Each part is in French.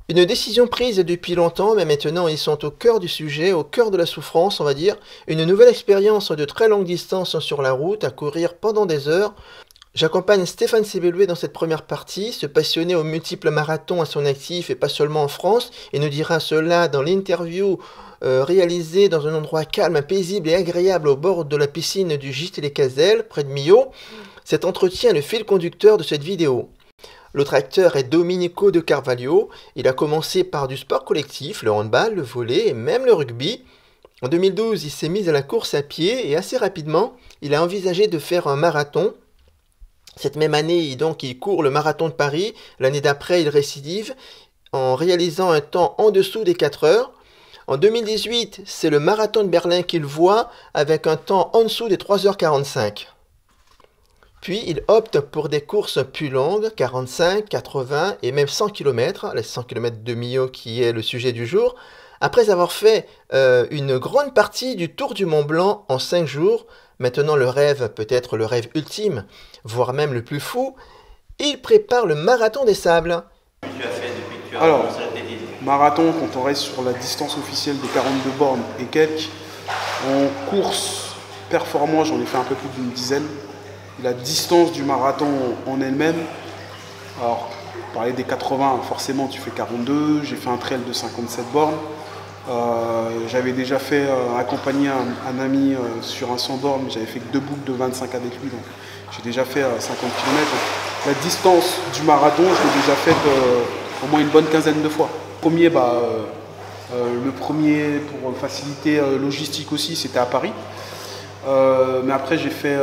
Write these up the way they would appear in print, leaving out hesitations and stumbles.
Une décision prise depuis longtemps, mais maintenant ils sont au cœur du sujet, au cœur de la souffrance, on va dire. Une nouvelle expérience de très longue distance sur la route, à courir pendant des heures. J'accompagne Stéphane Sébélué dans cette première partie, ce passionné aux multiples marathons à son actif et pas seulement en France. Il nous dira cela dans l'interview réalisée dans un endroit calme, paisible et agréable au bord de la piscine du Gîte Les Caselles, près de Millau. Cet entretien est le fil conducteur de cette vidéo. L'autre acteur est Domenico De Carvalho. Il a commencé par du sport collectif, le handball, le volley et même le rugby. En 2012, il s'est mis à la course à pied et assez rapidement, il a envisagé de faire un marathon. Cette même année, donc, il court le marathon de Paris. L'année d'après, il récidive en réalisant un temps en dessous des 4 heures. En 2018, c'est le marathon de Berlin qu'il voit avec un temps en dessous des 3h45. Puis il opte pour des courses plus longues, 45, 80 et même 100 km, les 100 km de Millau qui est le sujet du jour. Après avoir fait une grande partie du Tour du Mont Blanc en 5 jours, maintenant le rêve, peut-être le rêve ultime, voire même le plus fou, il prépare le marathon des sables. Alors, marathon, quand on reste sur la distance officielle des 42 bornes et quelques, en course performant, j'en ai fait un peu plus d'une dizaine. La distance du marathon en elle-même, alors, parler des 80, forcément tu fais 42, j'ai fait un trail de 57 bornes. J'avais déjà fait accompagner un ami sur un 100 bornes, mais j'avais fait que 2 boucles de 25 avec lui, donc j'ai déjà fait 50 km. La distance du marathon, je l'ai déjà faite au moins une bonne quinzaine de fois. Le premier, pour faciliter logistique aussi, c'était à Paris. Mais après j'ai fait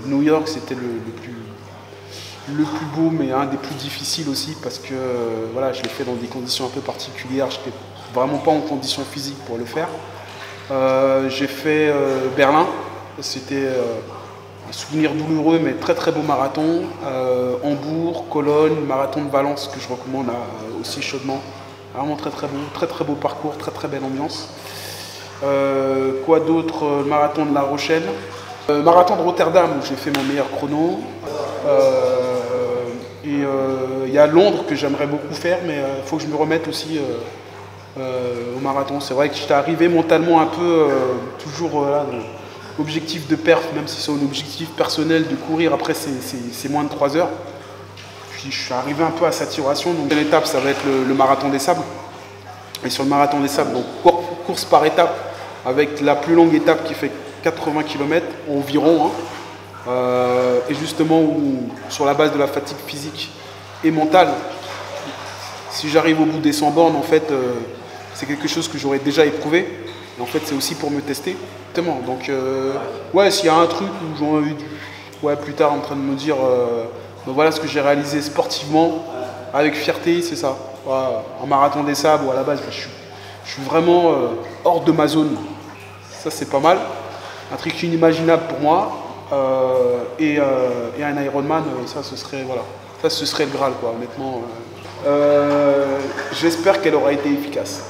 New York, c'était le plus beau, mais un des plus difficiles aussi, parce que voilà, je l'ai fait dans des conditions un peu particulières. Je n'étais vraiment pas en condition physique pour le faire. J'ai fait Berlin, c'était un souvenir douloureux, mais très très beau marathon. Hambourg, Cologne, marathon de Valence que je recommande aussi chaudement. Vraiment très très beau parcours, très très belle ambiance. Quoi d'autre? Marathon de La Rochelle. Marathon de Rotterdam où j'ai fait mon meilleur chrono. Il y a Londres que j'aimerais beaucoup faire, mais il faut que je me remette aussi au marathon. C'est vrai que j'étais arrivé mentalement un peu toujours dans l'objectif de perf, même si c'est un objectif personnel de courir. Après c'est moins de 3 heures. Puis je suis arrivé un peu à saturation. Donc l'étape ça va être le marathon des sables. Et sur le marathon des sables, donc course par étape, avec la plus longue étape qui fait 80 km environ, et justement sur la base de la fatigue physique et mentale, si j'arrive au bout des 100 bornes, en fait, c'est quelque chose que j'aurais déjà éprouvé, et en fait c'est aussi pour me tester. Donc ouais, s'il y a un truc où j'en ai plus tard en train de me dire donc voilà ce que j'ai réalisé sportivement avec fierté, c'est ça. Voilà, un marathon des sables où à la base je suis vraiment hors de ma zone. Ça c'est pas mal. Un truc inimaginable pour moi. Et un Ironman, ça ce serait voilà. Ça ce serait le Graal quoi, honnêtement. J'espère qu'elle aura été efficace.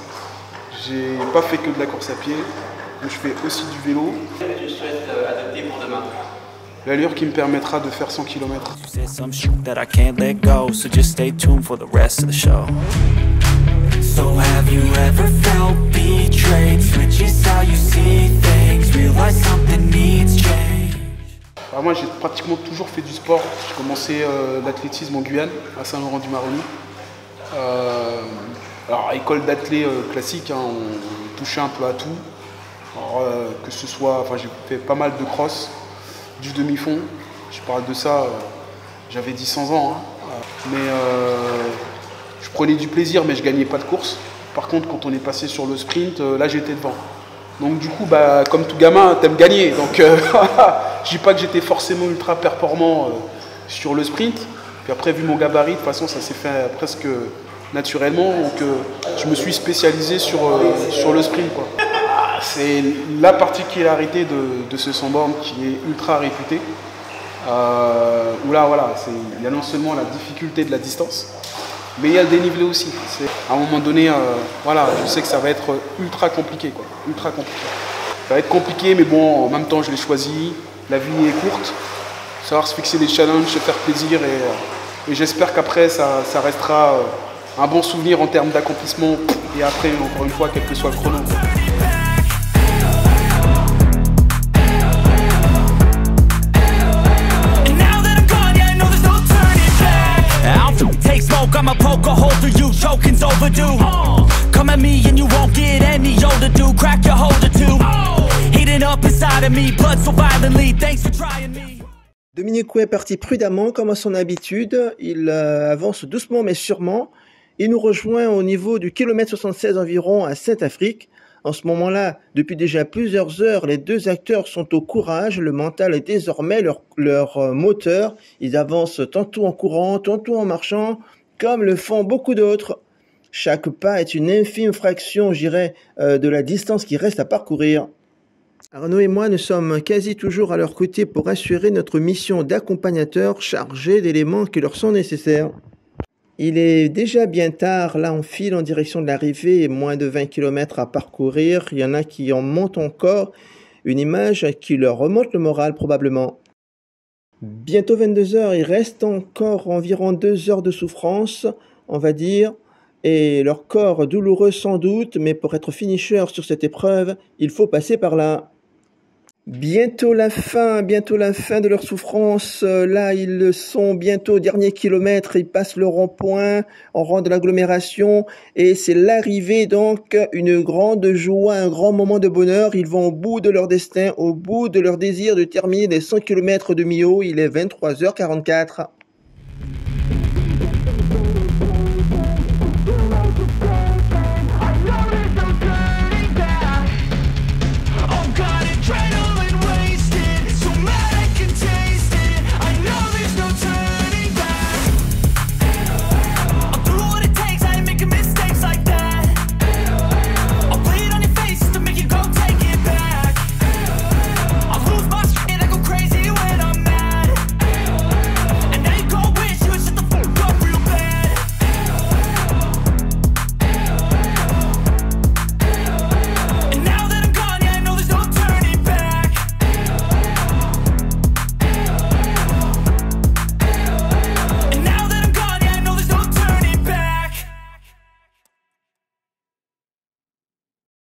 J'ai pas fait que de la course à pied, je fais aussi du vélo. Je souhaite adopter pour demain. L'allure qui me permettra de faire 100 km. So have you ever felt betrayed? Switches how you see things, realize something needs change. Alors moi j'ai pratiquement toujours fait du sport. J'ai commencé l'athlétisme en Guyane, à Saint-Laurent-du-Maroni. Alors école d'athlé classique, hein, on touchait un peu à tout. Alors, que ce soit, enfin j'ai fait pas mal de cross, du demi-fond. Je parle de ça, j'avais 10-11 ans. Hein. Mais je prenais du plaisir, mais je gagnais pas de course. Par contre, quand on est passé sur le sprint, là j'étais devant. Donc du coup, comme tout gamin, t'aimes gagner. Donc je dis pas que j'étais forcément ultra performant sur le sprint. Puis après, vu mon gabarit, de toute façon, ça s'est fait presque naturellement. Donc je me suis spécialisé sur le sprint, quoi. C'est la particularité de ce 100 bornes qui est ultra réputé. Où là, voilà, il y a non seulement la difficulté de la distance, mais il y a le dénivelé aussi. À un moment donné, voilà, je sais que ça va être ultra compliqué, quoi. Ultra compliqué. Ça va être compliqué, mais bon, en même temps, je l'ai choisi. La vie est courte. Savoir se fixer des challenges, se faire plaisir, et j'espère qu'après, ça restera un bon souvenir en termes d'accomplissement. Et après, encore une fois, quel que soit le chrono. Take smoke, I'ma poke a hole through you, choking's overdue. Come at me and you won't get any older, dude. Crack your holder too. Heating up inside of me, blood so violently. Thanks for trying me. Dominique Houet est parti prudemment, comme à son habitude. Il avance doucement mais sûrement. Il nous rejoint au niveau du kilomètre 76 environ à Saint-Afrique. En ce moment-là, depuis déjà plusieurs heures, les deux acteurs sont au courage. Le mental est désormais leur moteur. Ils avancent tantôt en courant, tantôt en marchant, comme le font beaucoup d'autres. Chaque pas est une infime fraction, je dirais, de la distance qui reste à parcourir. Arnaud et moi, nous sommes quasi toujours à leur côté pour assurer notre mission d'accompagnateur chargé d'éléments qui leur sont nécessaires. Il est déjà bien tard, là on file en direction de l'arrivée et moins de 20 km à parcourir. Il y en a qui en montent encore, une image qui leur remonte le moral probablement. Bientôt 22 heures, il reste encore environ 2 heures de souffrance, on va dire, et leur corps douloureux sans doute, mais pour être finisher sur cette épreuve, il faut passer par là. Bientôt la fin de leur souffrance. Là, ils sont bientôt au dernier kilomètre. Ils passent le rond-point en rang de l'agglomération et c'est l'arrivée donc, une grande joie, un grand moment de bonheur. Ils vont au bout de leur destin, au bout de leur désir de terminer les 100 km de Millau. Il est 23h44.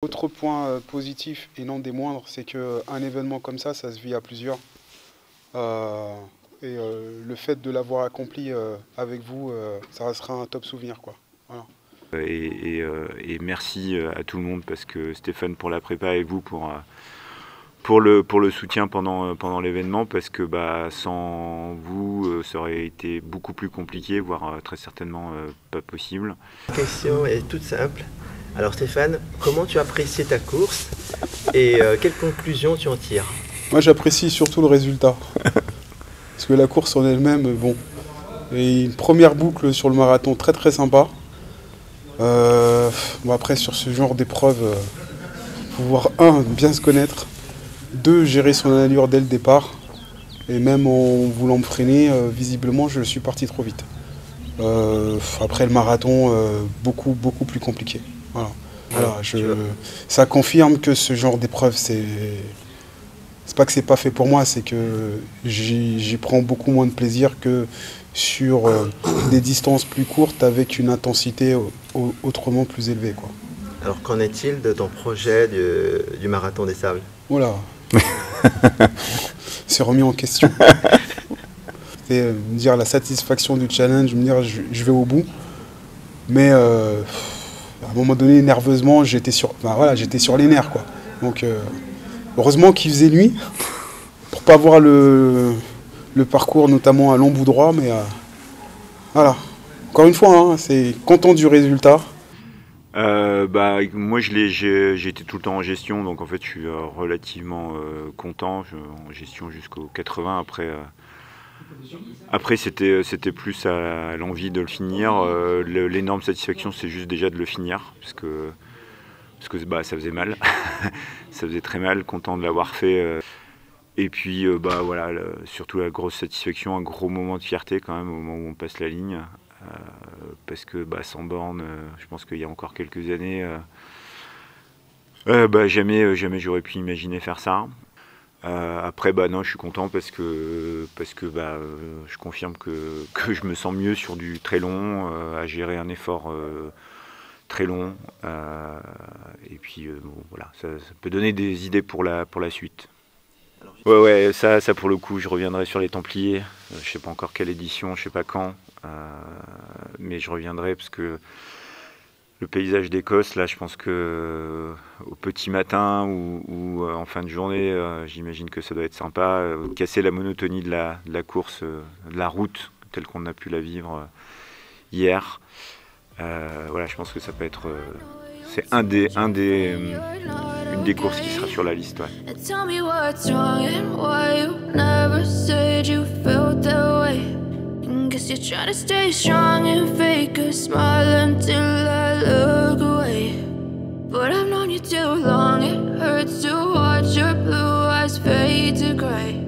Autre point positif et non des moindres, c'est qu'un événement comme ça se vit à plusieurs. Le fait de l'avoir accompli avec vous, ça restera un top souvenir, quoi. Voilà. Et merci à tout le monde, parce que Stéphane pour la prépa et vous pour le soutien pendant l'événement, parce que sans vous, ça aurait été beaucoup plus compliqué, voire très certainement pas possible. La question est toute simple. Alors Stéphane, comment tu apprécies ta course et quelles conclusions tu en tires? Moi j'apprécie surtout le résultat. Parce que la course en elle-même, bon, et une première boucle sur le marathon très très sympa. Après sur ce genre d'épreuve, pouvoir bien se connaître, 2 gérer son allure dès le départ, et même en voulant me freiner, visiblement je suis parti trop vite. Après le marathon, beaucoup plus compliqué. Voilà, ça confirme que ce genre d'épreuve, c'est pas que c'est pas fait pour moi, c'est que j'y prends beaucoup moins de plaisir que sur des distances plus courtes avec une intensité autrement plus élevée, quoi. Alors qu'en est-il de ton projet du marathon des sables? Voilà. C'est remis en question. C'est me dire la satisfaction du challenge, me dire je vais au bout. Mais à un moment donné, nerveusement, j'étais sur les nerfs, quoi. Donc heureusement qu'il faisait nuit pour pas voir le parcours, notamment à long bout droit, mais voilà. Encore une fois, hein, c'est content du résultat. Moi j'étais tout le temps en gestion, donc en fait je suis relativement content, en gestion jusqu'au 80. Après c'était plus à l'envie de le finir. L'énorme satisfaction, c'est juste déjà de le finir, parce que ça faisait mal. Ça faisait très mal, content de l'avoir fait. Et puis voilà, surtout la grosse satisfaction, un gros moment de fierté quand même au moment où on passe la ligne. Parce que sans borne, je pense qu'il y a encore quelques années, jamais j'aurais pu imaginer faire ça. Après, bah non, je suis content parce que je confirme que je me sens mieux sur du très long, à gérer un effort très long. Et puis, bon, voilà, ça peut donner des idées pour la suite. Ouais, ça pour le coup, je reviendrai sur les Templiers. Je sais pas encore quelle édition, je sais pas quand, mais je reviendrai parce que le paysage d'Écosse, là, je pense que au petit matin ou en fin de journée, j'imagine que ça doit être sympa. Casser la monotonie de la course, de la route, telle qu'on a pu la vivre hier. Voilà, je pense que ça peut être... c'est une des courses qui sera sur la liste. Ouais. Tell me what's wrong and why you never said you felt that way. Guess you're trying to stay strong and fake a smile until I look away. But I've known you too long, it hurts to watch your blue eyes fade to gray.